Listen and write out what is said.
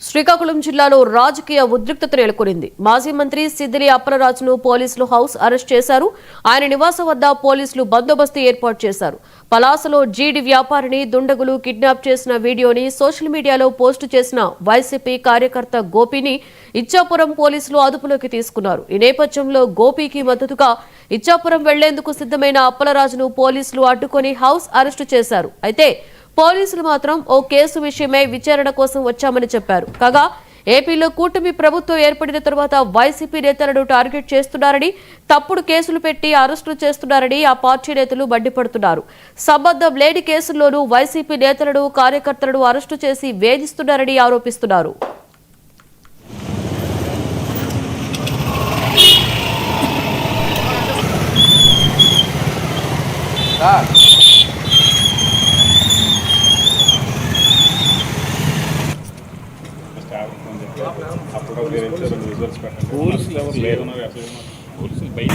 శ్రీకాకుళం జిల్లాలో రాజకీయ ఉద్రిక్తత నెలకొంది. మాజీ మంత్రి సిద్దిలి అప్పలరాజును పోలీసులు హౌస్ అరెస్ట్ చేశారు. ఆయన నివాసం వద్ద పోలీసులు బందోబస్తు ఏర్పాటు చేశారు. పలాసలో జీడి వ్యాపారిని దుండగులు కిడ్నాప్ చేసిన వీడియోని సోషల్ మీడియాలో పోస్టు చేసిన వైసీపీ కార్యకర్త గోపిని ఇచ్చాపురం పోలీసులు అదుపులోకి తీసుకున్నారు. ఈ నేపథ్యంలో గోపికి మద్దతుగా ఇచ్చాపురం వెళ్లేందుకు సిద్ధమైన అప్పలరాజును పోలీసులు అడ్డుకొని హౌస్ అరెస్టు చేశారు. అయితే పోలీసులు మాత్రం ఓ కేసు విషయమై విచారణ కోసం వచ్చామని చెప్పారు. కాగా ఏపీలో కూటమి ప్రభుత్వం ఏర్పడిన తర్వాత వైసీపీ నేతలను టార్గెట్ చేస్తున్నారని, తప్పుడు కేసులు పెట్టి అరెస్టులు చేస్తున్నారని ఆ పార్టీ నేతలు మండిపడుతున్నారు. సంబంధం లేని కేసుల్లోనూ వైసీపీ నేతలను కార్యకర్తలను అరెస్టు చేసి వేధిస్తున్నారని ఆరోపిస్తున్నారు. పోలీసులు ఎవరు లేదన్నారు. అసలు పోలీసులు బయట